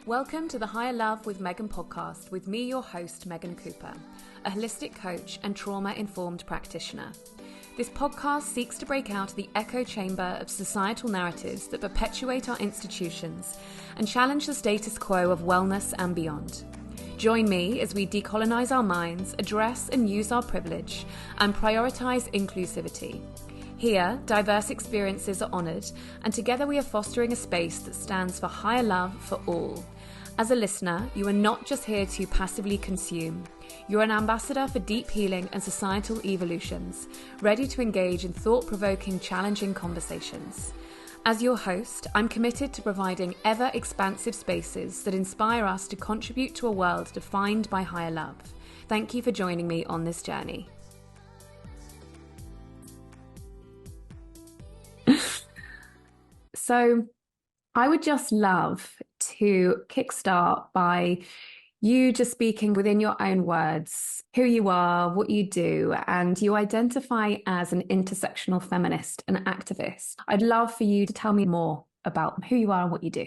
Welcome to the Higher Love with Megan podcast with me, your host, Megan Cooper, a holistic coach and trauma-informed practitioner. This podcast seeks to break out of the echo chamber of societal narratives that perpetuate our institutions and challenge the status quo of wellness and beyond. Join me as we decolonize our minds, address and use our privilege, and prioritize inclusivity. Here, diverse experiences are honoured, and together we are fostering a space that stands for higher love for all. As a listener, you are not just here to passively consume. You're an ambassador for deep healing and societal evolutions, ready to engage in thought-provoking, challenging conversations. As your host, I'm committed to providing ever-expansive spaces that inspire us to contribute to a world defined by higher love. Thank you for joining me on this journey. So, I would just love to kickstart by you just speaking within your own words, who you are, what you do, and you identify as an intersectional feminist and activist. I'd love for you to tell me more about who you are and what you do.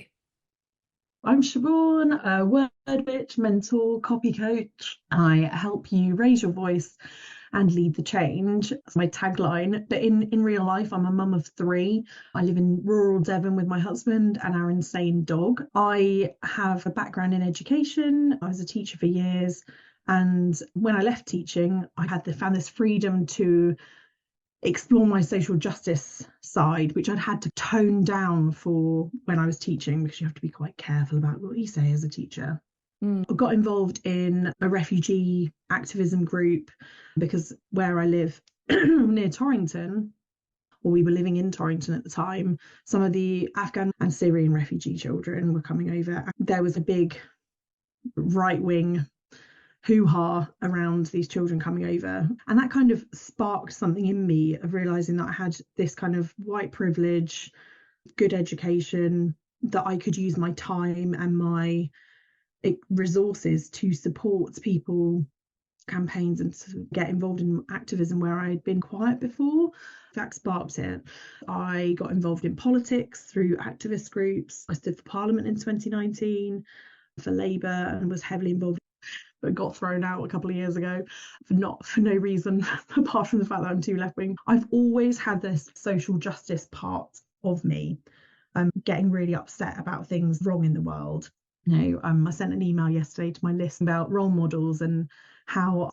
I'm Siobhan, a word witch, mentor, copy coach. I help you raise your voice and lead the change. That's my tagline. But in real life, I'm a mum of three. I live in rural Devon with my husband and our insane dog. I have a background in education. I was a teacher for years. And when I left teaching, I found this freedom to explore my social justice side, which I'd had to tone down for when I was teaching, because you have to be quite careful about what you say as a teacher. I got involved in a refugee activism group because where I live near Torrington, or we were living in Torrington at the time, some of the Afghan and Syrian refugee children were coming over. There was a big right-wing hoo-ha around these children coming over, and that kind of sparked something in me of realizing that I had this kind of white privilege, good education, that I could use my time and my resources to support people, campaigns, and to get involved in activism where I had been quiet before. That sparked it. I got involved in politics through activist groups. I stood for Parliament in 2019 for Labour and was heavily involved, but got thrown out a couple of years ago for no reason apart from the fact that I'm too left-wing. I've always had this social justice part of me, getting really upset about things wrong in the world. I sent an email yesterday to my list about role models and how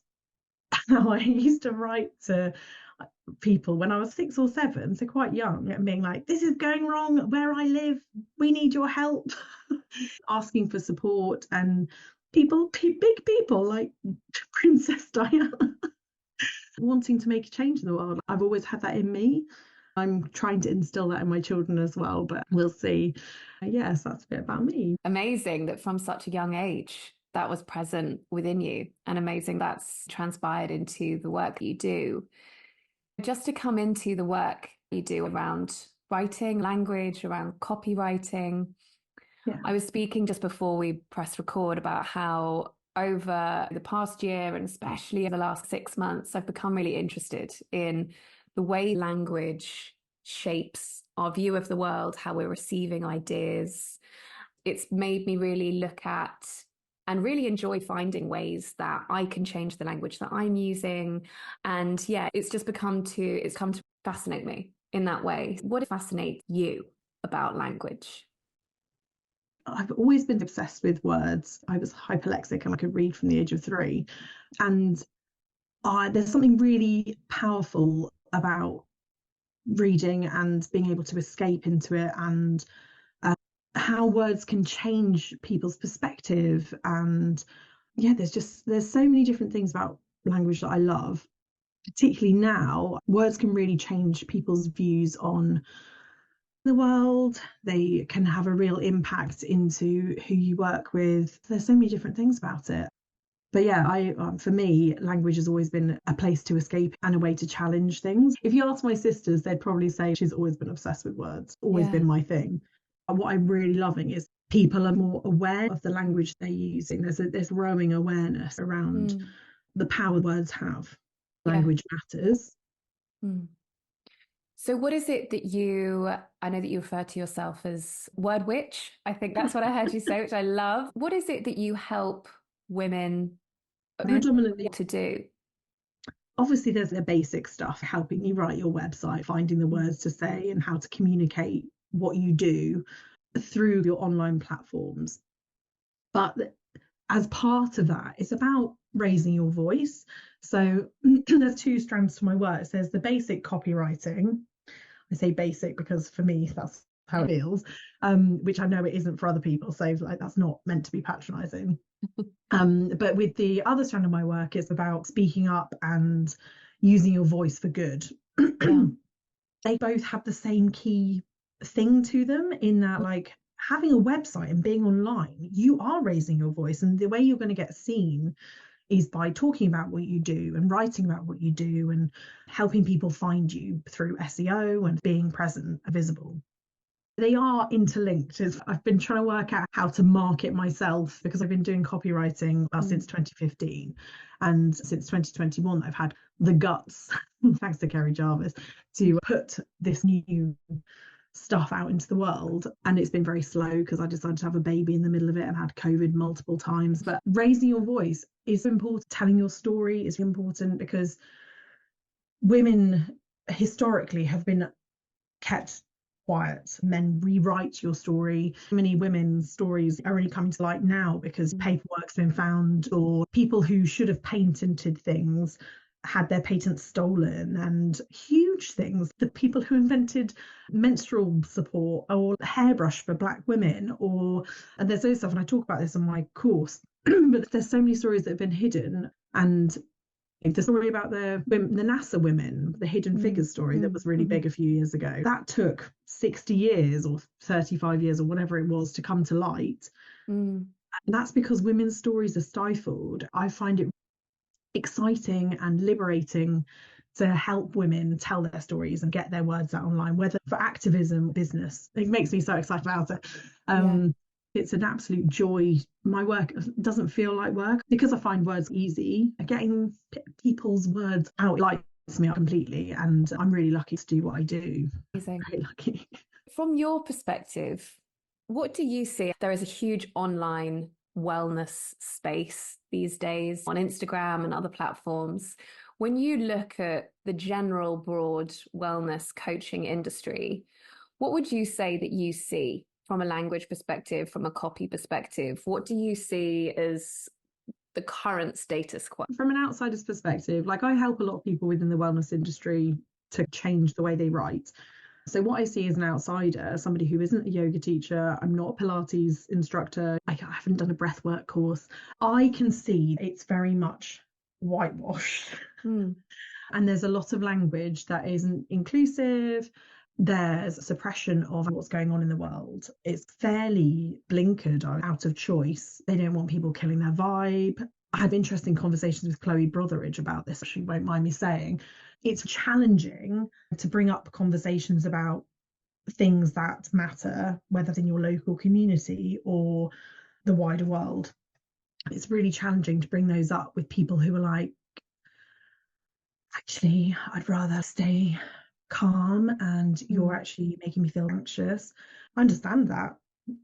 I used to write to people when I was 6 or 7, so quite young, and being like, this is going wrong where I live, we need your help. Asking for support, and big people like Princess Diana wanting to make a change in the world. I've always had that in me. I'm trying to instill that in my children as well, but we'll see. Yes, that's a bit about me. Amazing that from such a young age that was present within you, and amazing that's transpired into the work that you do. Just to come into the work you do around writing, language, around copywriting. Yeah. I was speaking just before we pressed record about how over the past year, and especially in the last 6 months, I've become really interested in the way language shapes our view of the world, how we're receiving ideas. It's made me really look at and really enjoy finding ways that I can change the language that I'm using. And yeah, it's come to fascinate me in that way. What fascinates you about language? I've always been obsessed with words. I was hyperlexic and I could read from the age of 3. And there's something really powerful about reading and being able to escape into it, and how words can change people's perspective. And yeah, there's so many different things about language that I love. Particularly now, words can really change people's views on the world. They can have a real impact into who you work with. There's so many different things about it. But yeah, for me, language has always been a place to escape and a way to challenge things. If you ask my sisters, they'd probably say she's always been obsessed with words, always been my thing. And what I'm really loving is people are more aware of the language they're using. There's growing awareness around the power words have. Language matters. So what is it that I know that you refer to yourself as word witch. I think that's what I heard you say, which I love. What is it that you help women Predominantly, to do? obviously, there's the basic stuff, helping you write your website, finding the words to say, and how to communicate what you do through your online platforms. But as part of that, it's about raising your voice. So there's two strands to my work. There's the basic copywriting. I say basic because for me, that's how it feels, which I know it isn't for other people. So like that's not meant to be patronizing. But with the other strand of my work, it's about speaking up and using your voice for good. Yeah. They both have the same key thing to them in that, like, having a website and being online, you are raising your voice. And the way you're going to get seen is by talking about what you do and writing about what you do and helping people find you through SEO and being present and visible. They are interlinked. I've been trying to work out how to market myself because I've been doing copywriting since 2015. And since 2021, I've had the guts, thanks to Kerry Jarvis, to put this new stuff out into the world. And it's been very slow because I decided to have a baby in the middle of it and had COVID multiple times. But raising your voice is important. Telling your story is important because women historically have been kept quiet. Men rewrite your story. Many women's stories are only coming to light now because paperwork's been found, or people who should have patented things had their patents stolen, and huge things. The people who invented menstrual support or hairbrush for Black women, and there's those stuff, and I talk about this on my course, but there's so many stories that have been hidden. And the story about the NASA women, the hidden figures story that was really big a few years ago, that took 60 years or 35 years or whatever it was to come to light. And that's because women's stories are stifled. I find it exciting and liberating to help women tell their stories and get their words out online, whether for activism, business. It makes me so excited about it. It's an absolute joy. My work doesn't feel like work because I find words easy. Getting people's words out lights me up completely, and I'm really lucky to do what I do. Amazing. Very lucky. From your perspective, what do you see? There is a huge online wellness space these days on Instagram and other platforms. When you look at the general broad wellness coaching industry, what would you say that you see from a language perspective, from a copy perspective? What do you see as the current status quo? From an outsider's perspective, like I help a lot of people within the wellness industry to change the way they write. So what I see as an outsider, somebody who isn't a yoga teacher, I'm not a Pilates instructor, I haven't done a breathwork course, I can see it's very much whitewashed. And there's a lot of language that isn't inclusive. There's suppression of what's going on in the world. It's fairly blinkered out of choice. They don't want people killing their vibe. I have interesting conversations with Chloe Brotheridge about this, she won't mind me saying. It's challenging to bring up conversations about things that matter, whether in your local community or the wider world. It's really challenging to bring those up with people who are like, actually, I'd rather stay calm and you're actually making me feel anxious. I understand that.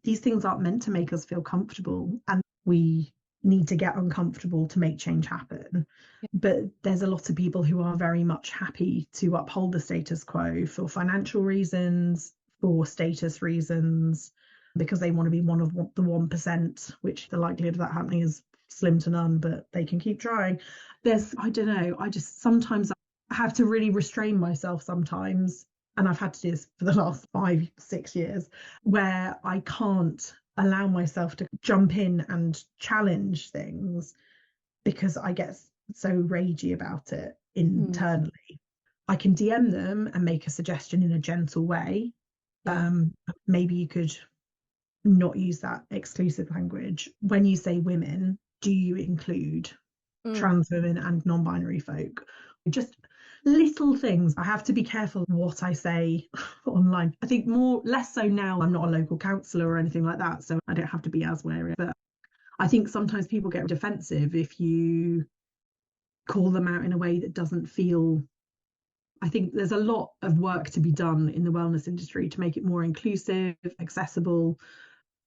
These things aren't meant to make us feel comfortable, and we need to get uncomfortable to make change happen. But there's a lot of people who are very much happy to uphold the status quo for financial reasons, for status reasons, because they want to be one of the 1%, which the likelihood of that happening is slim to none, but they can keep trying. I don't know, I just sometimes have to really restrain myself sometimes, and I've had to do this for the last 5-6 years, where I can't allow myself to jump in and challenge things because I get so ragey about it internally. I can DM them and make a suggestion in a gentle way. Maybe you could not use that exclusive language. When you say women, do you include trans women and non-binary folk? Just little things. I have to be careful what I say online. I think less so now. I'm not a local counsellor or anything like that, so I don't have to be as wary. But I think sometimes people get defensive if you call them out in a way that doesn't feel I think there's a lot of work to be done in the wellness industry to make it more inclusive, accessible,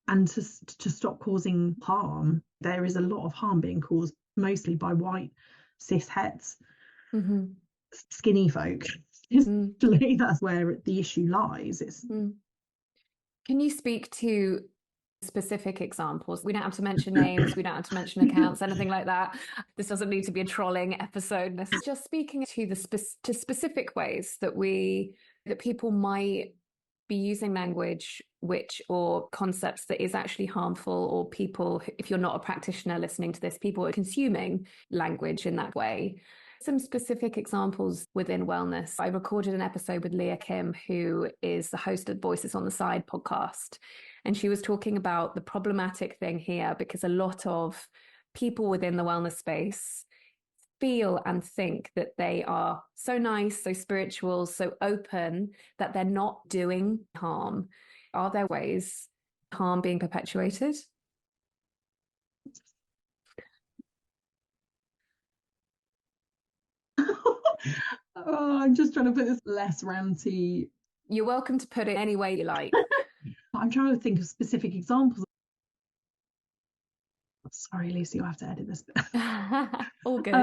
and to stop causing harm. There is a lot of harm being caused mostly by white cis heads, skinny folk. Essentially, that's where the issue lies. Can you speak to specific examples? We don't have to mention names, we don't have to mention accounts, anything like that. This doesn't need to be a trolling episode. This is just speaking to to specific ways that people might be using language or concepts that is actually harmful, or people, if you're not a practitioner listening to this, people are consuming language in that way. Some specific examples within wellness. I recorded an episode with Leah Kim, who is the host of Voices on the Side podcast. And she was talking about the problematic thing here, because a lot of people within the wellness space feel and think that they are so nice, so spiritual, so open, that they're not doing harm. Are there ways harm being perpetuated? I'm just trying to put this less ranty. You're welcome to put it any way you like. I'm trying to think of specific examples. Sorry, Lucy, you'll have to edit this bit. All good.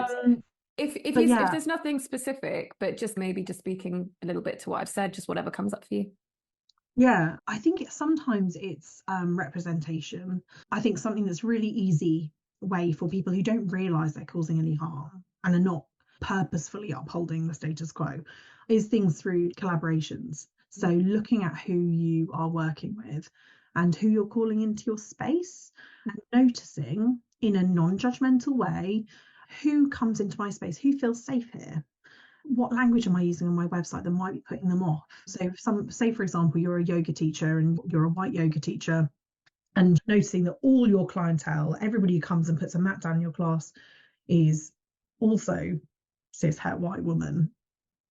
If there's nothing specific, but just maybe just speaking a little bit to what I've said, just whatever comes up for you. Yeah, I think sometimes it's representation. I think something that's really easy way for people who don't realise they're causing any harm and are not purposefully upholding the status quo is things through collaborations. So looking at who you are working with and who you're calling into your space, and noticing in a non-judgmental way who comes into my space, who feels safe here. What language am I using on my website that might be putting them off? So say, for example, you're a yoga teacher and you're a white yoga teacher, and noticing that all your clientele, everybody who comes and puts a mat down in your class, is also cis het white woman.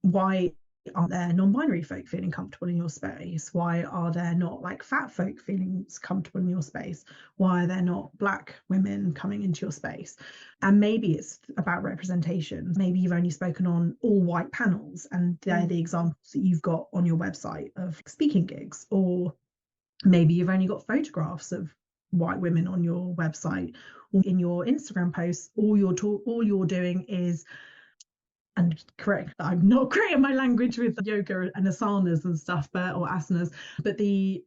Why aren't there non-binary folk feeling comfortable in your space? Why are there not like fat folk feeling comfortable in your space? Why are there not black women coming into your space? And maybe it's about representation. Maybe you've only spoken on all white panels and they're the examples that you've got on your website of speaking gigs, or maybe you've only got photographs of white women on your website or in your Instagram posts. All you're doing is, and correct, I'm not great at my language with yoga and asanas and stuff, or asanas, but the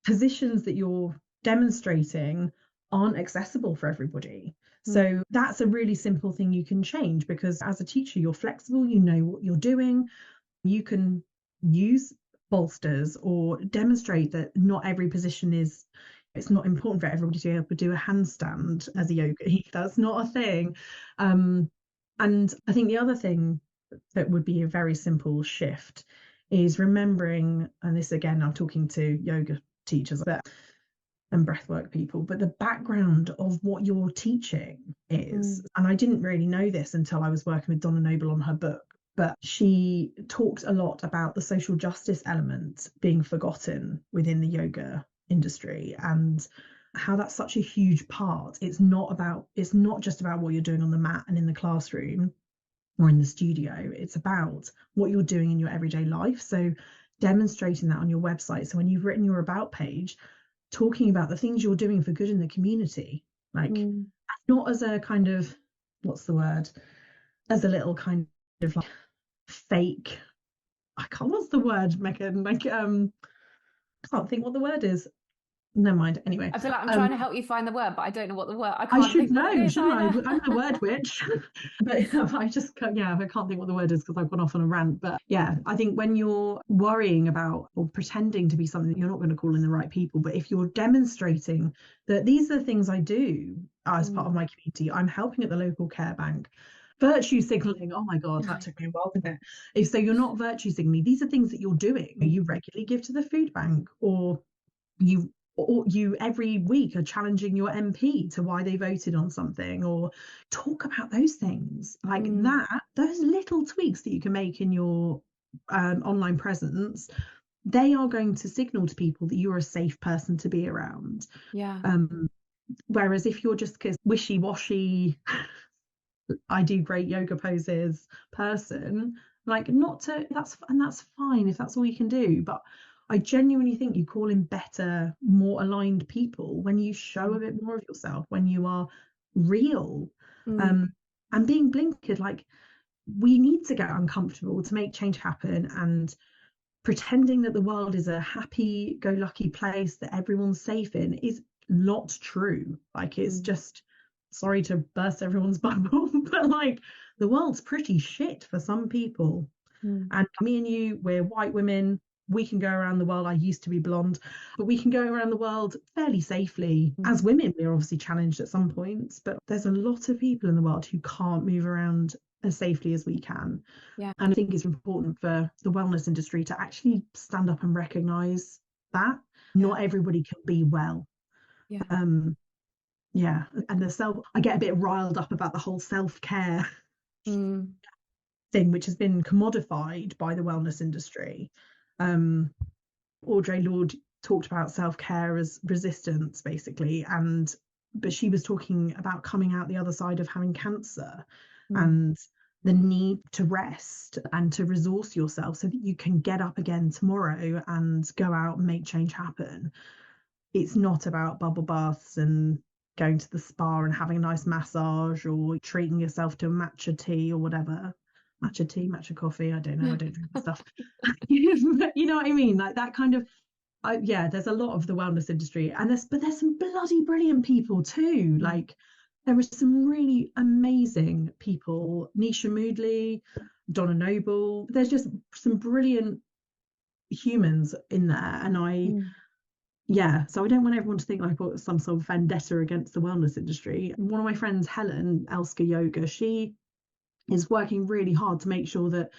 positions that you're demonstrating aren't accessible for everybody. So that's a really simple thing you can change, because as a teacher, you're flexible, you know what you're doing. You can use bolsters or demonstrate that not every position it's not important for everybody to be able to do a handstand as a yoga. That's not a thing. And I think the other thing that would be a very simple shift is remembering, and this again, I'm talking to yoga teachers and breathwork people, but the background of what you're teaching is, and I didn't really know this until I was working with Donna Noble on her book, but she talked a lot about the social justice element being forgotten within the yoga industry, and how that's such a huge part. It's not just about what you're doing on the mat and in the classroom or in the studio. It's about what you're doing in your everyday life. So demonstrating that on your website. So when you've written your about page, talking about the things you're doing for good in the community, like not as a kind of, what's the word, as a little kind of like fake, what's the word, Megan? Like can't think what the word is. Never mind. Anyway, I feel like I'm trying to help you find the word, but I don't know what the word. I should know, shouldn't I? I'm the word witch, but I just I can't think what the word is because I've gone off on a rant. But yeah, I think when you're worrying about or pretending to be something that you're not going to call in the right people, but if you're demonstrating that these are the things I do as part of my community, I'm helping at the local care bank. Virtue signaling. Oh my God, that took me a while to get. If so, you're not virtue signaling. These are things that you're doing. You regularly give to the food bank, or you every week are challenging your MP to why they voted on something, or talk about those things like that. Those little tweaks that you can make in your online presence, they are going to signal to people that you're a safe person to be around. Whereas if you're just wishy-washy I do great yoga poses person, Like, not to, that's fine if that's all you can do. But I genuinely think you call in better, more aligned people when you show a bit more of yourself, when you are real. Mm. Um, and being blinkered, like, we need to get uncomfortable to make change happen. And pretending that the world is a happy-go-lucky place that everyone's safe in is not true. Like, it's Mm. just, sorry to burst everyone's bubble, but like, the world's pretty shit for some people. Mm. And me and you, we're white women. We can go around the world. I used to be blonde, but we can go around the world fairly safely. As women, we're obviously challenged at some points, but there's a lot of people in the world who can't move around as safely as we can. Yeah. And I think it's important for the wellness industry to actually stand up and recognize that not everybody can be well. Yeah. Yeah. And I get a bit riled up about the whole self-care Mm. thing, which has been commodified by the wellness industry. Um, Audre Lorde talked about self-care as resistance, basically, but she was talking about coming out the other side of having cancer Mm. and the need to rest and to resource yourself so that you can get up again tomorrow and go out and make change happen. It's not about bubble baths and going to the spa and having a nice massage or treating yourself to a matcha tea or whatever. Matcha tea, matcha coffee, I don't know, I don't drink the stuff. You know what I mean? Like that kind of, yeah, there's a lot of the wellness industry, and there's some bloody brilliant people too. Like, there are some really amazing people, Nisha Moodley, Donna Noble. There's just some brilliant humans in there, and Mm. yeah, so I don't want everyone to think like I've got some sort of vendetta against the wellness industry. One of my friends, Helen Elsker Yoga, she is working really hard to make sure that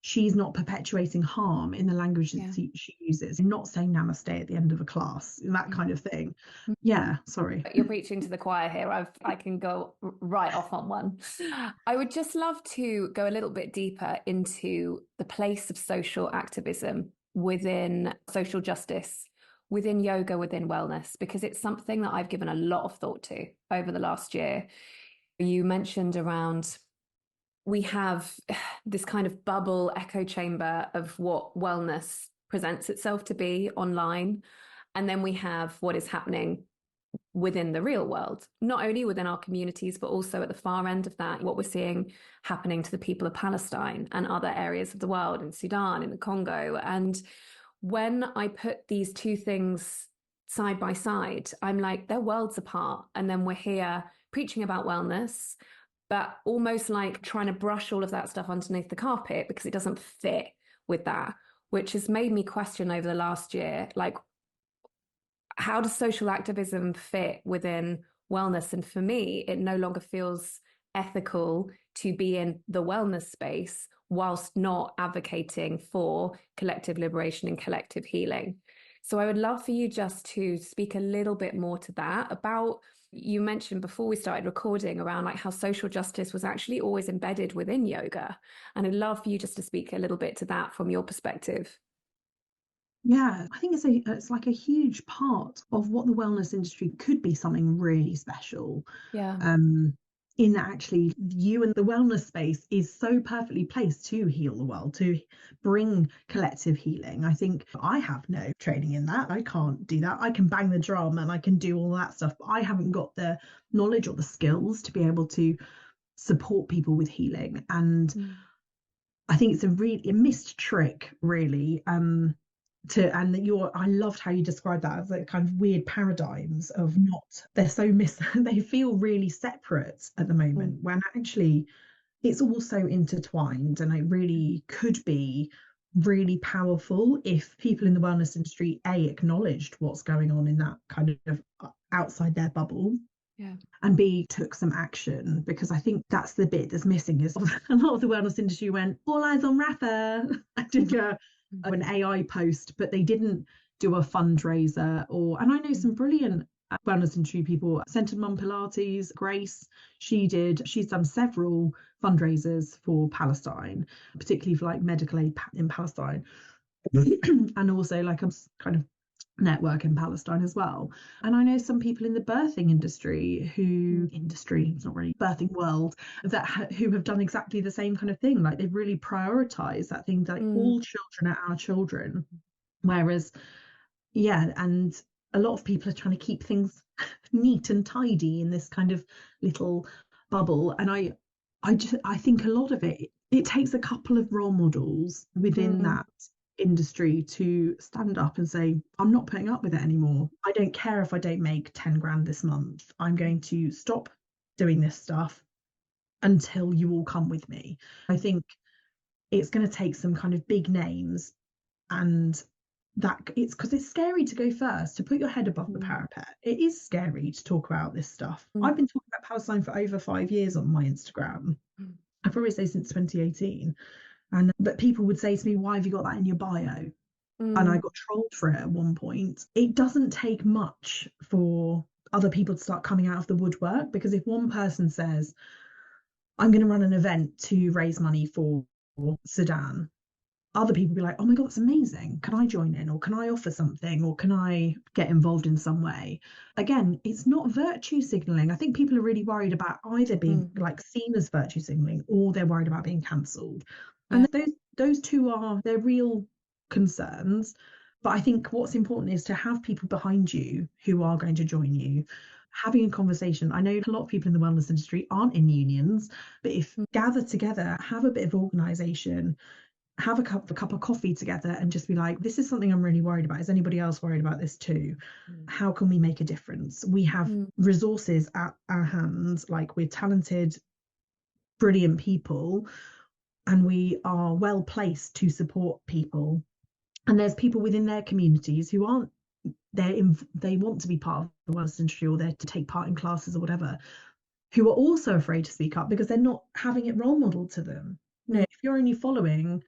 she's not perpetuating harm in the language that she uses, not saying namaste at the end of a class, that kind of thing. Yeah, sorry. You're preaching to the choir here. I can go right off on one. I would just love to go a little bit deeper into the place of social activism within social justice, within yoga, within wellness, because it's something that I've given a lot of thought to over the last year. You mentioned around we have this kind of bubble echo chamber of what wellness presents itself to be online. And then we have what is happening within the real world, not only within our communities, but also at the far end of that, what we're seeing happening to the people of Palestine and other areas of the world, in Sudan, in the Congo. And when I put these two things side by side, I'm like, they're worlds apart. And then we're here preaching about wellness, but almost like trying to brush all of that stuff underneath the carpet because it doesn't fit with that, which has made me question over the last year, like, how does social activism fit within wellness? And for me, it no longer feels ethical to be in the wellness space whilst not advocating for collective liberation and collective healing. So I would love for you just to speak a little bit more to that about, you mentioned before we started recording around like how social justice was actually always embedded within yoga. And I'd love for you just to speak a little bit to that from your perspective. Yeah, I think it's like a huge part of what the wellness industry could be, something really special. Yeah. In that actually you and the wellness space is so perfectly placed to heal the world, to bring collective healing. I think I have no training in that. I can't do that. I can bang the drum and I can do all that stuff, but I haven't got the knowledge or the skills to be able to support people with healing. And I think it's a missed trick, really. And that I loved how you described that as like kind of weird paradigms of not, they're so they feel really separate at the moment when actually it's all so intertwined, and it really could be really powerful if people in the wellness industry acknowledged what's going on in that kind of outside their bubble, Yeah. and B, took some action, because I think that's the bit that's missing is a lot of the wellness industry went all eyes on Rafa. I did an AI post, but they didn't do a fundraiser. And I know some brilliant wellness industry people. Centered Mum Pilates, Grace, she's done several fundraisers for Palestine, particularly for like medical aid in Palestine. And also like I'm kind of network in Palestine as well. And I know some people in the birthing industry it's not really birthing world, who have done exactly the same kind of thing. Like they've really prioritized that thing that all children are our children. Whereas, yeah, and a lot of people are trying to keep things neat and tidy in this kind of little bubble. And I think a lot of it takes a couple of role models within that industry to stand up and say, I'm not putting up with it anymore. I don't care if I don't make 10 grand this month. I'm going to stop doing this stuff until you all come with me. I think it's going to take some kind of big names, and that it's because it's scary to go first, to put your head above the parapet. It is scary to talk about this stuff. I've been talking about Palestine for over 5 years on my Instagram. I probably say since 2018. But people would say to me, why have you got that in your bio? And I got trolled for it at one point. It doesn't take much for other people to start coming out of the woodwork, because if one person says, I'm going to run an event to raise money for Sudan, other people be like, oh my God, that's amazing. Can I join in? Or can I offer something? Or can I get involved in some way? Again, it's not virtue signaling. I think people are really worried about either being like seen as virtue signaling, or they're worried about being cancelled. And those two are their real concerns. But I think what's important is to have people behind you who are going to join you, having a conversation. I know a lot of people in the wellness industry aren't in unions, but if gather together, have a bit of organisation, have a cup of coffee together, and just be like, this is something I'm really worried about. Is anybody else worried about this too? How can we make a difference? We have resources at our hands, like we're talented, brilliant people, and we are well placed to support people. And there's people within their communities who aren't they want to be part of the wellness industry, or they're to take part in classes or whatever, who are also afraid to speak up because they're not having it role modeled to them. If you're only following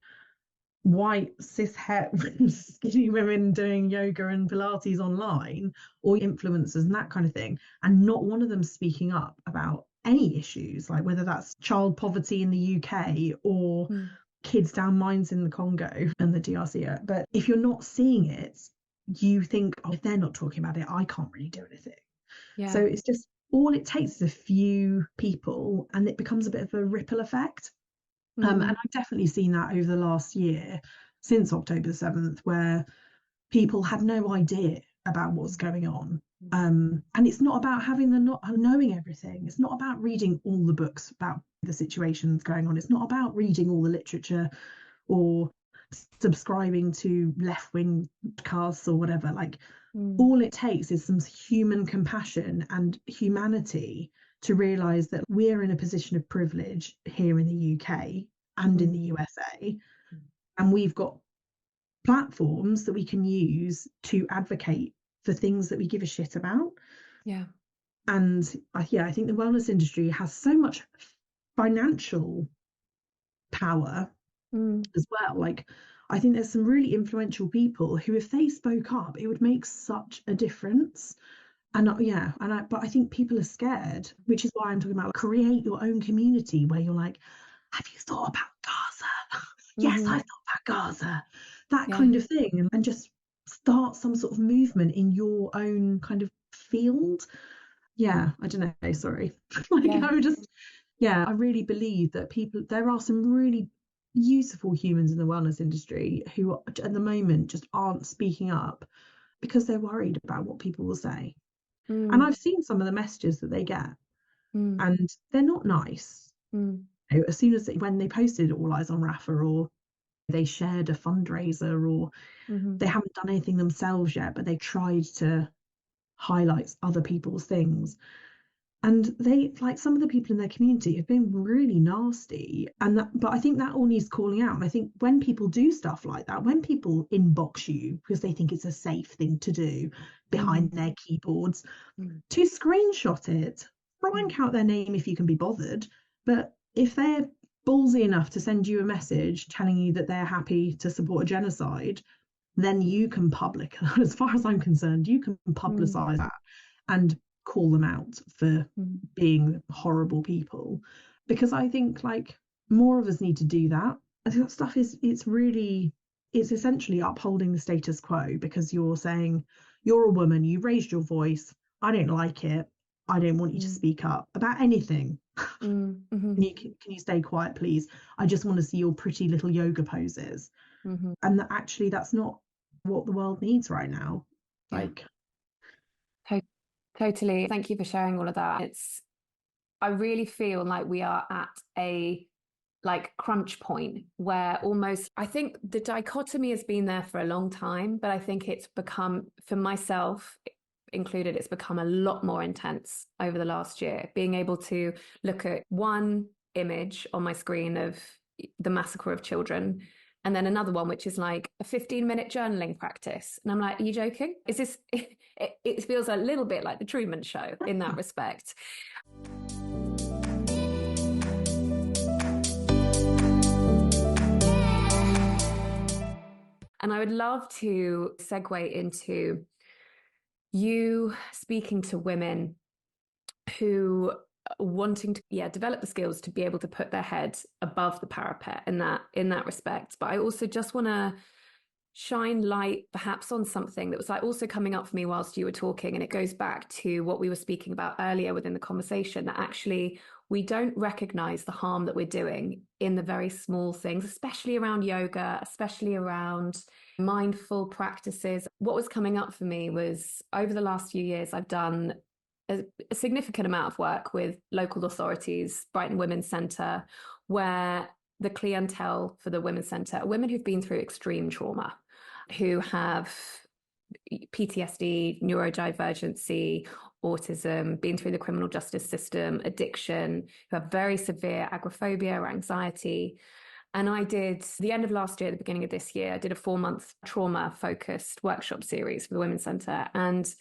white cis het skinny women doing yoga and Pilates online, or influencers and that kind of thing, and not one of them speaking up about any issues, like whether that's child poverty in the UK or kids down mines in the Congo and the DRC. But if you're not seeing it, you think, oh, if they're not talking about it, I can't really do anything. So it's just, all it takes is a few people, and it becomes a bit of a ripple effect. And I've definitely seen that over the last year, since October the 7th, where people had no idea about what's going on. And it's not about not knowing everything. It's not about reading all the books about the situations going on. It's not about reading all the literature or subscribing to left-wing podcasts or whatever. Like, all it takes is some human compassion and humanity to realize that we're in a position of privilege here in the UK and in the USA, and we've got platforms that we can use to advocate for things that we give a shit about. And I think the wellness industry has so much financial power as well. Like, I think there's some really influential people who, if they spoke up, it would make such a difference. But I think people are scared, which is why I'm talking about create your own community where you're like, have you thought about Gaza? Yes, I've thought about Gaza. That kind of thing, and just start some sort of movement in your own kind of field. I don't know, sorry. I really believe that there are some really useful humans in the wellness industry who at the moment just aren't speaking up because they're worried about what people will say. And I've seen some of the messages that they get, and they're not nice. As soon as when they posted All Eyes on Rafa, or they shared a fundraiser, or they haven't done anything themselves yet, but they tried to highlight other people's things. And they, like, some of the people in their community have been really nasty. But I think that all needs calling out. And I think when people do stuff like that, when people inbox you because they think it's a safe thing to do behind their keyboards, to screenshot it, blank out their name if you can be bothered. But if they're ballsy enough to send you a message telling you that they're happy to support a genocide, then you can as far as I'm concerned, you can publicize that and call them out for being horrible people. Because I think, like, more of us need to do that. I think that stuff it's really it's essentially upholding the status quo, because you're saying you're a woman, you raised your voice, I don't like it, I don't want you to speak up about anything. Mm-hmm. Can you stay quiet, please? I just want to see your pretty little yoga poses. Mm-hmm. And that actually, that's not what the world needs right now. Yeah. Like, Totally. Thank you for sharing all of that. I really feel like we are at a like crunch point where almost, I think the dichotomy has been there for a long time, but I think it's become, for myself included, it's become a lot more intense over the last year. Being able to look at one image on my screen of the massacre of children, and then another one which is like a 15-minute journaling practice, and I'm like, are you joking? Is this it feels a little bit like the Truman Show in that respect. And I would love to segue into you speaking to women who are wanting to develop the skills to be able to put their head above the parapet in that respect. But I also just want to shine light perhaps on something that was like also coming up for me whilst you were talking, and it goes back to what we were speaking about earlier within the conversation, that actually we don't recognize the harm that we're doing in the very small things, especially around yoga, especially around mindful practices. What was coming up for me was, over the last few years, I've done a significant amount of work with local authorities, Brighton Women's Centre, where the clientele for the Women's Centre are women who've been through extreme trauma, who have PTSD, neurodivergency, autism, been through the criminal justice system, addiction, who have very severe agoraphobia or anxiety. And I did, the end of last year, the beginning of this year, I did a 4-month trauma-focused workshop series for the Women's Centre. And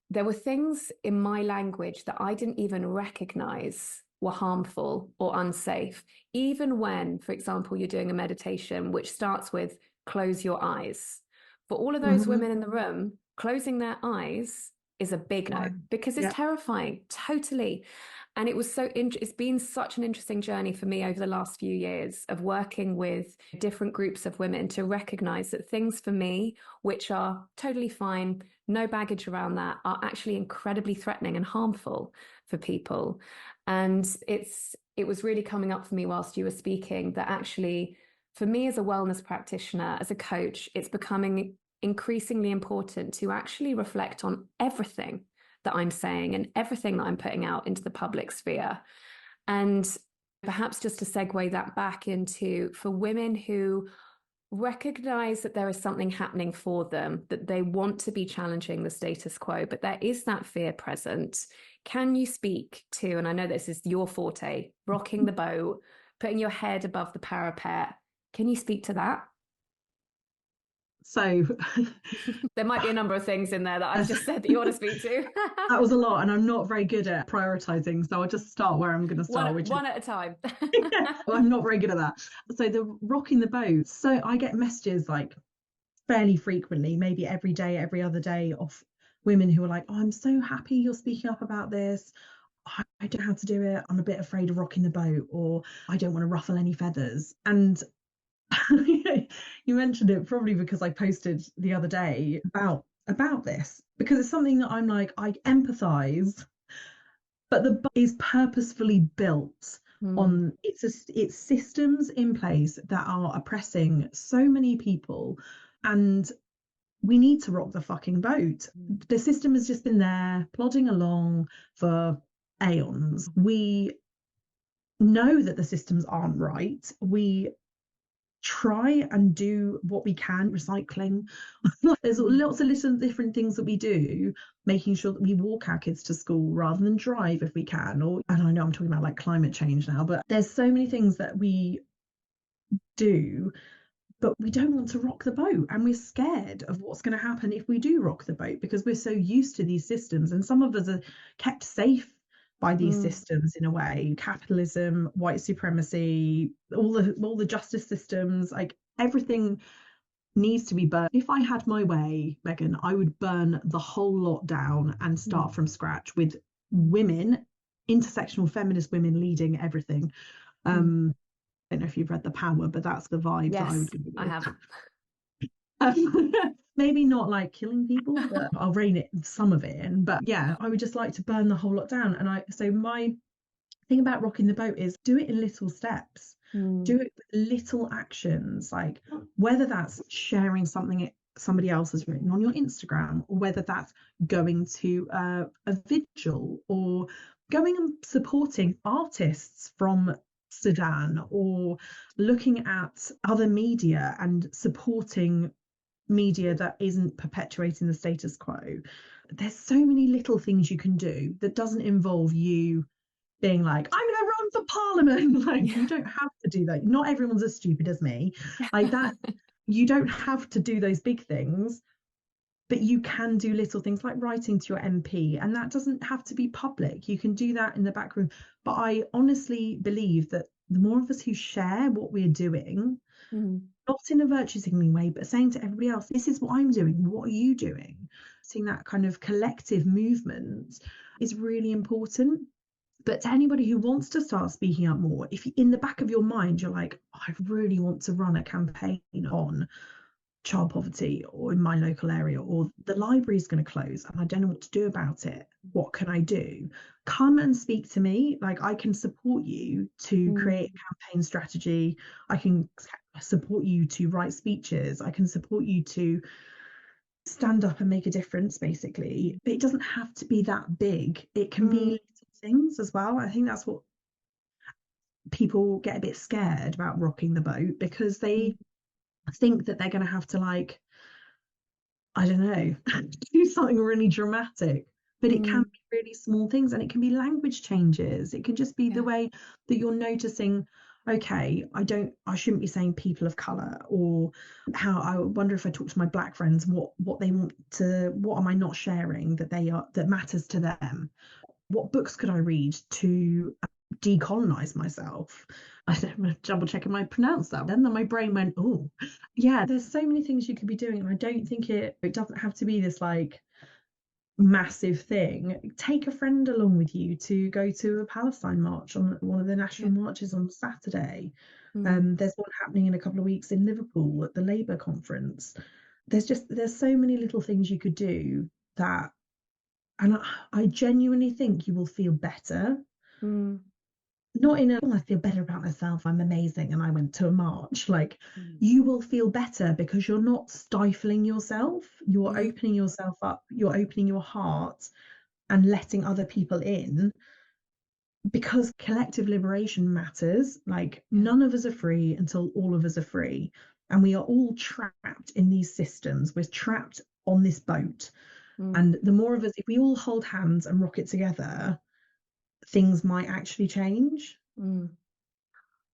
there were things in my language that I didn't even recognize were harmful or unsafe. Even when, for example, you're doing a meditation which starts with close your eyes. For all of those women in the room, closing their eyes is a big no, because it's terrifying, totally. And it was it's been such an interesting journey for me over the last few years of working with different groups of women to recognize that things for me, which are totally fine, no baggage around that, are actually incredibly threatening and harmful for people. And it was really coming up for me whilst you were speaking that actually, for me as a wellness practitioner, as a coach, it's becoming increasingly important to actually reflect on everything that I'm saying and everything that I'm putting out into the public sphere. And perhaps just to segue that back into, for women who recognize that there is something happening for them, that they want to be challenging the status quo, but there is that fear present. Can you speak to, and I know this is your forte, rocking the boat, putting your head above the parapet. Can you speak to that? So there might be a number of things in there that I've just said that you want to speak to. That was a lot, and I'm not very good at prioritizing, so I'll just start where I'm going to start, one at a time. I'm not very good at that. So the rocking the boat. So I get messages like fairly frequently, maybe every day, every other day, of women who are like, oh, I'm so happy you're speaking up about this. I don't know how to do it. I'm a bit afraid of rocking the boat, or I don't want to ruffle any feathers. And you mentioned it probably because I posted the other day about this, because it's something that I'm like, I empathize, but the boat is purposefully built on it's systems in place that are oppressing so many people, and we need to rock the fucking boat. The system has just been there plodding along for aeons. We know that the systems aren't right. We try and do what we can, recycling. There's lots of little different things that we do, making sure that we walk our kids to school rather than drive if we can. Or, and I know I'm talking about like climate change now, but there's so many things that we do, but we don't want to rock the boat, and we're scared of what's going to happen if we do rock the boat, because we're so used to these systems, and some of us are kept safe by these systems in a way. Capitalism, white supremacy, all the justice systems, like everything needs to be burned. If I had my way, Megan, I would burn the whole lot down and start from scratch with women, intersectional feminist women leading everything. I don't know if you've read The Power, but that's the vibe that I would go with. I have. Maybe not like killing people, but I'll rein it some of it in. But yeah, I would just like to burn the whole lot down. So my thing about rocking the boat is do it in little steps. Mm, Do it with little actions, like whether that's sharing something somebody else has written on your Instagram, or whether that's going to a vigil, or going and supporting artists from Sudan, or looking at other media and supporting media that isn't perpetuating the status quo. There's so many little things you can do that doesn't involve you being like, I'm going to run for parliament. Like, you don't have to do that. Not everyone's as stupid as me. Like that, you don't have to do those big things, but you can do little things like writing to your MP, and that doesn't have to be public. You can do that in the back room. But I honestly believe that the more of us who share what we're doing, mm, not in a virtue signaling way, but saying to everybody else, this is what I'm doing, what are you doing? Seeing that kind of collective movement is really important. But to anybody who wants to start speaking up more, if in the back of your mind you're like, I really want to run a campaign on child poverty or in my local area, or the library is going to close and I don't know what to do about it, what can I do? Come and speak to me. Like, I can support you to mm, create a campaign strategy. I can support you to write speeches. I can support you to stand up and make a difference, basically. But it doesn't have to be that big. It can be mm, little things as well. I think that's what people get a bit scared about rocking the boat, because mm, they think that they're going to have to, like, I don't know, do something really dramatic. But it can mm. be really small things, and it can be language changes. It can just be the Yeah. way that you're noticing, okay, I shouldn't be saying people of color, or how I wonder if I talk to my black friends, what they want to, what am I not sharing that matters to them? What books could I read to decolonize myself? I don't double checking I pronounced that. Then my brain went, oh, yeah, there's so many things you could be doing. And I don't think it doesn't have to be this like massive thing. Take a friend along with you to go to a Palestine march, on one of the Yeah. national marches on Saturday. Mm, There's one happening in a couple of weeks in Liverpool at the Labour conference. There's so many little things you could do that, and I genuinely think you will feel better. mm, Not in a, oh, I feel better about myself, I'm amazing, and I went to a march. Like, mm, you will feel better because you're not stifling yourself. You're mm. opening yourself up, you're opening your heart and letting other people in, because collective liberation matters. Like, Yeah. none of us are free until all of us are free. And we are all trapped in these systems. We're trapped on this boat. Mm, And the more of us, if we all hold hands and rock it together, things might actually change. mm.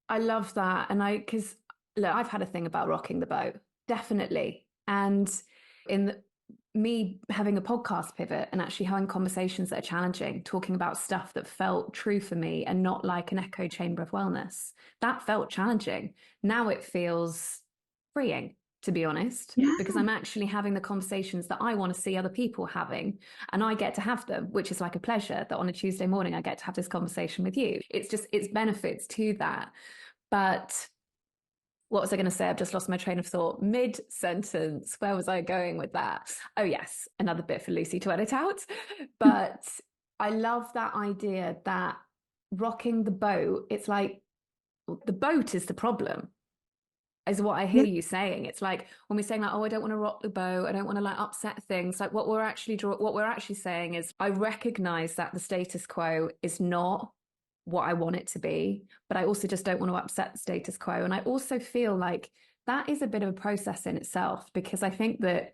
I love that. And because look, I've had a thing about rocking the boat, definitely. And in me having a podcast pivot and actually having conversations that are challenging, talking about stuff that felt true for me and not like an echo chamber of wellness, that felt challenging. Now it feels freeing, to be honest, Yeah. because I'm actually having the conversations that I want to see other people having, and I get to have them, which is like a pleasure that on a Tuesday morning I get to have this conversation with you. It's benefits to that. But what was I going to say? I've just lost my train of thought mid sentence. Where was I going with that? Oh, yes, another bit for Lucy to edit out. But I love that idea that rocking the boat, it's like the boat is the problem, is what I hear Yeah. you saying. It's like when we're saying like, oh, I don't want to rock the boat, I don't want to like upset things. Like what we're actually saying is, I recognize that the status quo is not what I want it to be, but I also just don't want to upset the status quo. And I also feel like that is a bit of a process in itself, because I think that,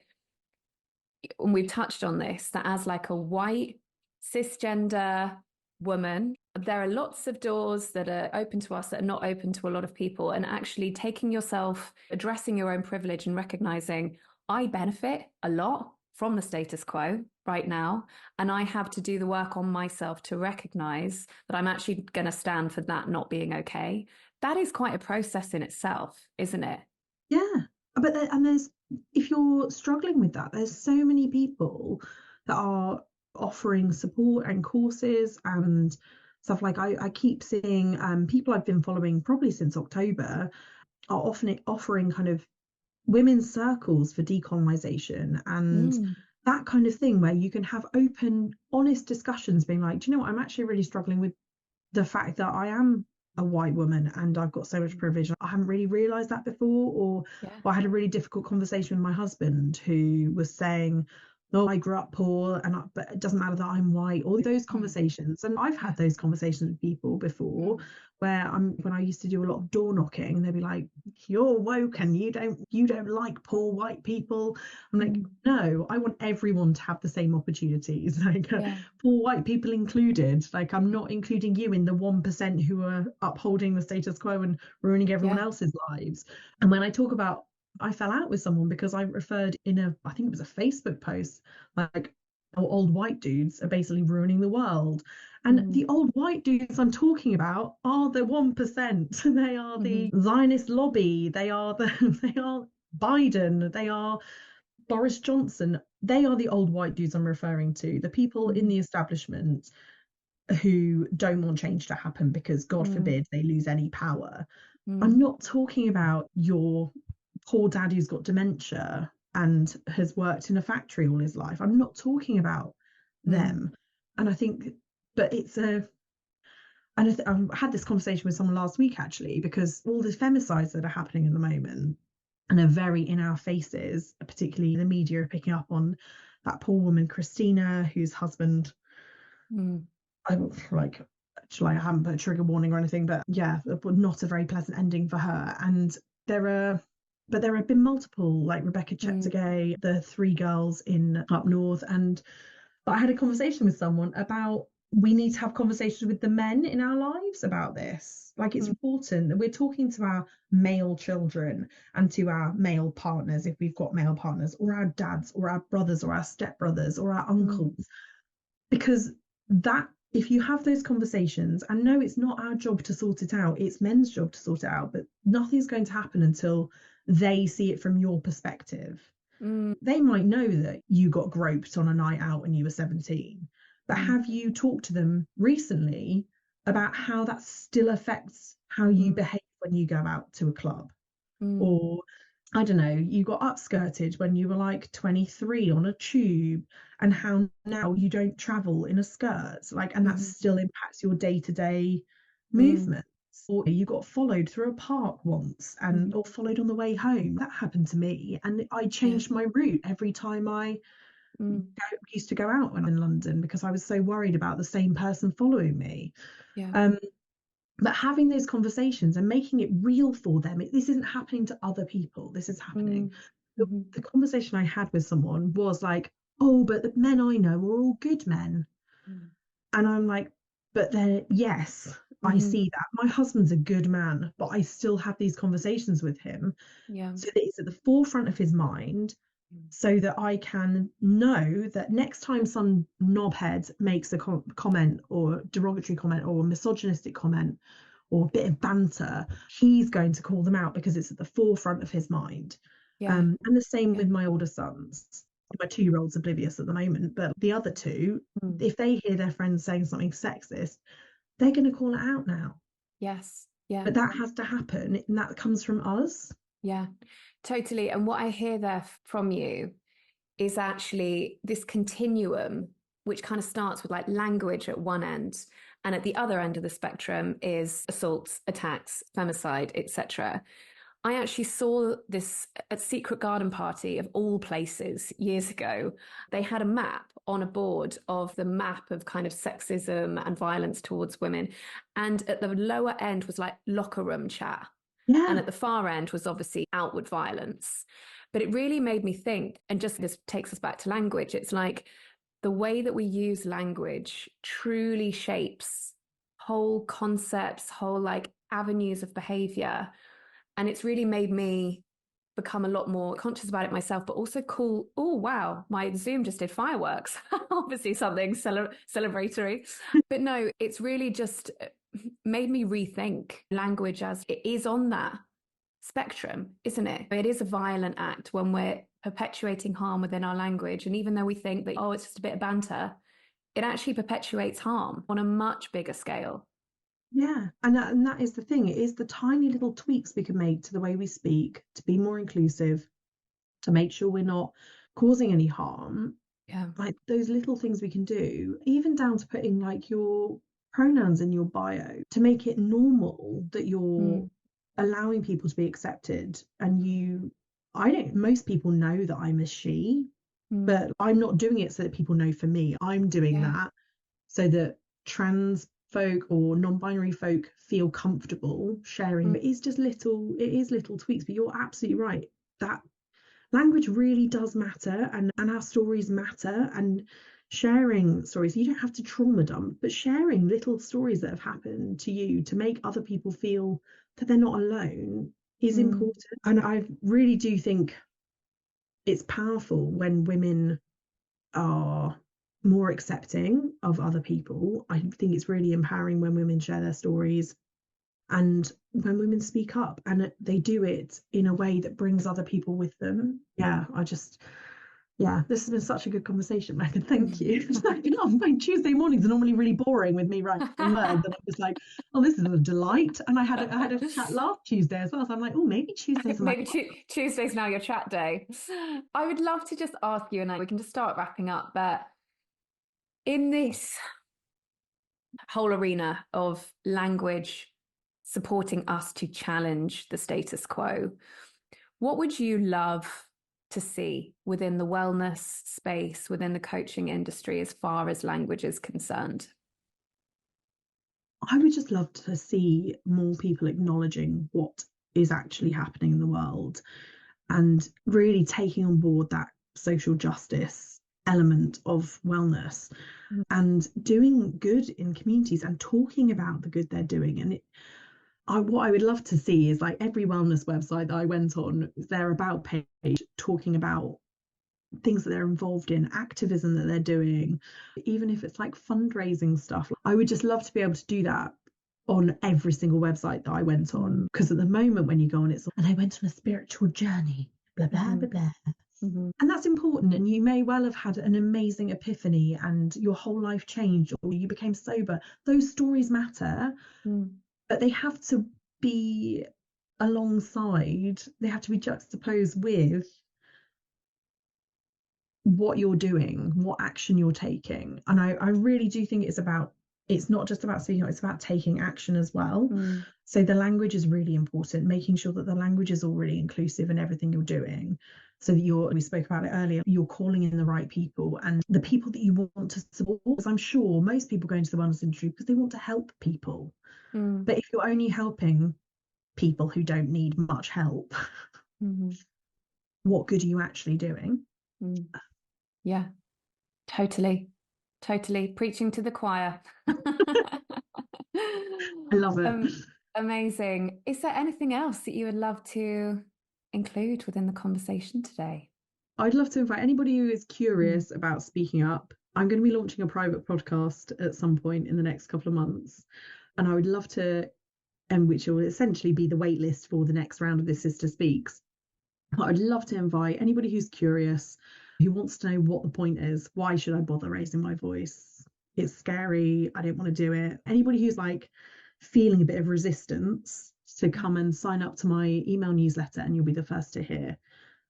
and we've touched on this, that as like a white cisgender woman, there are lots of doors that are open to us that are not open to a lot of people. And actually taking yourself, addressing your own privilege and recognizing, I benefit a lot from the status quo right now, and I have to do the work on myself to recognize that I'm actually going to stand for that not being okay. That is quite a process in itself, isn't it? Yeah, but there's, if you're struggling with that, there's so many people that are offering support and courses and stuff. Like, I keep seeing people I've been following probably since October are often offering kind of women's circles for decolonization and that kind of thing, where you can have open, honest discussions, being like, do you know what, I'm actually really struggling with the fact that I am a white woman and I've got so much privilege. I haven't really realized that before. Or I had a really difficult conversation with my husband who was saying, "No, I grew up poor, and but it doesn't matter that I'm white." All those conversations, and I've had those conversations with people before, where when I used to do a lot of door knocking, they'd be like, "You're woke and you don't like poor white people." I'm like, no, I want everyone to have the same opportunities, like poor white people included. Like, I'm not including you in the 1% who are upholding the status quo and ruining everyone else's lives. And when I talk about, I fell out with someone because I referred I think it was a Facebook post, like, old white dudes are basically ruining the world. And the old white dudes I'm talking about are the 1%. They are the Zionist lobby. They are Biden. They are Boris Johnson. They are the old white dudes I'm referring to. The people in the establishment who don't want change to happen because, God forbid, they lose any power. I'm not talking about your poor dad who's got dementia and has worked in a factory all his life. I'm not talking about them. And I think, but I had this conversation with someone last week, actually, because all the femicides that are happening at the moment and are very in our faces, particularly the media are picking up on that poor woman, Christina, whose husband, I haven't put a trigger warning or anything, but yeah, not a very pleasant ending for her. And there have been multiple, like Rebecca Cheptegei, the 3 girls up north. But I had a conversation with someone about, we need to have conversations with the men in our lives about this. Like, it's important that we're talking to our male children and to our male partners, if we've got male partners, or our dads, or our brothers, or our stepbrothers, or our uncles. Because if you have those conversations, and no, it's not our job to sort it out, it's men's job to sort it out, but nothing's going to happen until they see it from your perspective. They might know that you got groped on a night out when you were 17, but have you talked to them recently about how that still affects how you behave when you go out to a club? Or, I don't know, you got upskirted when you were like 23 on a tube, and how now you don't travel in a skirt, like, and that still impacts your day-to-day movements. Or you got followed through a park once or followed on the way home. That happened to me, and I changed my route every time I used to go out when I'm in London, because I was so worried about the same person following me. But having those conversations and making it real for them, this isn't happening to other people, this is happening. The conversation I had with someone was like, oh, but the men I know are all good men. And I'm like, but yes, I see that. My husband's a good man, but I still have these conversations with him so that it's at the forefront of his mind, so that I can know that next time some knobhead makes a comment or derogatory comment or misogynistic comment or a bit of banter, he's going to call them out because it's at the forefront of his mind. And the same with my older sons. My 2-year-old's oblivious at the moment, but the other 2, if they hear their friends saying something sexist, they're going to call it out now. But that has to happen, and that comes from us. Totally. And what I hear there from you is actually this continuum, which kind of starts with like language at one end, and at the other end of the spectrum is assaults, attacks, femicide, etc. I actually saw this at Secret Garden Party of all places years ago. They had a map on a board of the map of kind of sexism and violence towards women. And at the lower end was like locker room chat. And at the far end was obviously outward violence. But it really made me think, and just this takes us back to language. It's like the way that we use language truly shapes whole concepts, whole like avenues of behavior. And it's really made me become a lot more conscious about it myself, but also cool. Oh, wow, my Zoom just did fireworks. Obviously something celebratory. But no, it's really just made me rethink language as it is on that spectrum, isn't it? It is a violent act when we're perpetuating harm within our language. And even though we think that, oh, it's just a bit of banter, it actually perpetuates harm on a much bigger scale. Yeah, and that is the thing. It is the tiny little tweaks we can make to the way we speak to be more inclusive, to make sure we're not causing any harm. Yeah. Like those little things we can do, even down to putting like your pronouns in your bio to make it normal that you're allowing people to be accepted. And most people know that I'm a she, but I'm not doing it so that people know for me. I'm doing that so that trans folk or non-binary folk feel comfortable sharing. But it is little tweaks, but you're absolutely right. That language really does matter, and our stories matter, and sharing stories, you don't have to trauma dump, but sharing little stories that have happened to you to make other people feel that they're not alone is important. And I really do think it's powerful when women are more accepting of other people. I think it's really empowering when women share their stories and when women speak up, and they do it in a way that brings other people with them. This has been such a good conversation, Megan. Thank you. My Tuesday mornings are normally really boring with me writing words, and I was like, oh, this is a delight. And I had a chat last Tuesday as well, so I'm like, oh, maybe Tuesdays Tuesday's now your chat day. I would love to just ask you, and we can just start wrapping up, but in this whole arena of language supporting us to challenge the status quo, what would you love to see within the wellness space, within the coaching industry, as far as language is concerned? I would just love to see more people acknowledging what is actually happening in the world and really taking on board that social justice element of wellness and doing good in communities and talking about the good they're doing. And what I would love to see is like every wellness website that I went on, their about page talking about things that they're involved in, activism that they're doing, even if it's like fundraising stuff. I would just love to be able to do that on every single website that I went on, because at the moment when you go on, it's and I went on a spiritual journey, blah blah blah blah. And that's important, and you may well have had an amazing epiphany and your whole life changed, or you became sober. Those stories matter, but they have to be alongside, they have to be juxtaposed with what you're doing, what action you're taking. And I really do think it's not just about speaking, it's about taking action as well. So the language is really important, making sure that the language is all really inclusive in everything you're doing, so that we spoke about it earlier, you're calling in the right people and the people that you want to support. Because I'm sure most people go into the wellness industry because they want to help people. But if you're only helping people who don't need much help, what good are you actually doing? Yeah, totally preaching to the choir. I love it. Amazing. Is there anything else that you would love to include within the conversation today? I'd love to invite anybody who is curious about speaking up. I'm going to be launching a private podcast at some point in the next couple of months, and I would love to, and which will essentially be the wait list for the next round of This Sister Speaks. I'd love to invite anybody who's curious, who wants to know what the point is. Why should I bother raising my voice? It's scary. I don't want to do it. Anybody who's like feeling a bit of resistance, to come and sign up to my email newsletter, and you'll be the first to hear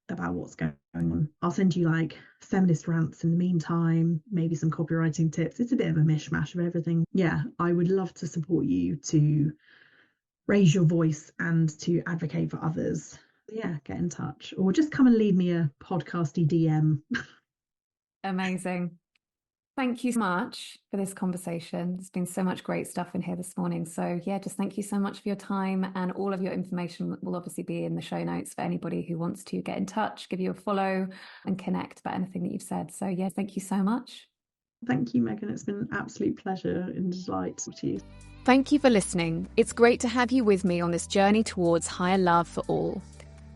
about what's going on. I'll send you like feminist rants in the meantime, maybe some copywriting tips. It's a bit of a mishmash of everything. Yeah, I would love to support you to raise your voice and to advocate for others. Yeah, get in touch, or just come and leave me a podcasty DM. Amazing. Thank you so much for this conversation. There's been so much great stuff in here this morning. So yeah, just thank you so much for your time, and all of your information will obviously be in the show notes for anybody who wants to get in touch, give you a follow and connect about anything that you've said. So yeah, thank you so much. Thank you, Megan. It's been an absolute pleasure and delight to you. Thank you for listening. It's great to have you with me on this journey towards higher love for all.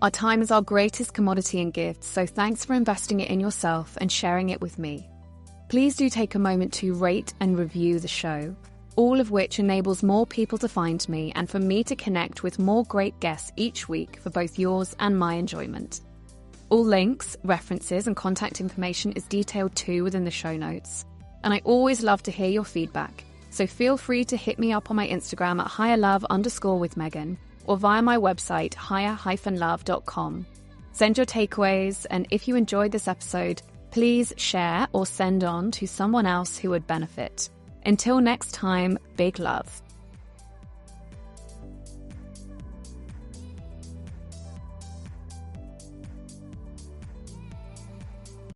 Our time is our greatest commodity and gift, so thanks for investing it in yourself and sharing it with me. Please do take a moment to rate and review the show, all of which enables more people to find me and for me to connect with more great guests each week for both yours and my enjoyment. All links, references and contact information is detailed too within the show notes. And I always love to hear your feedback, so feel free to hit me up on my Instagram at higherlove_with Megan, or via my website higher-love.com. Send your takeaways, and if you enjoyed this episode, please share or send on to someone else who would benefit. Until next time, big love.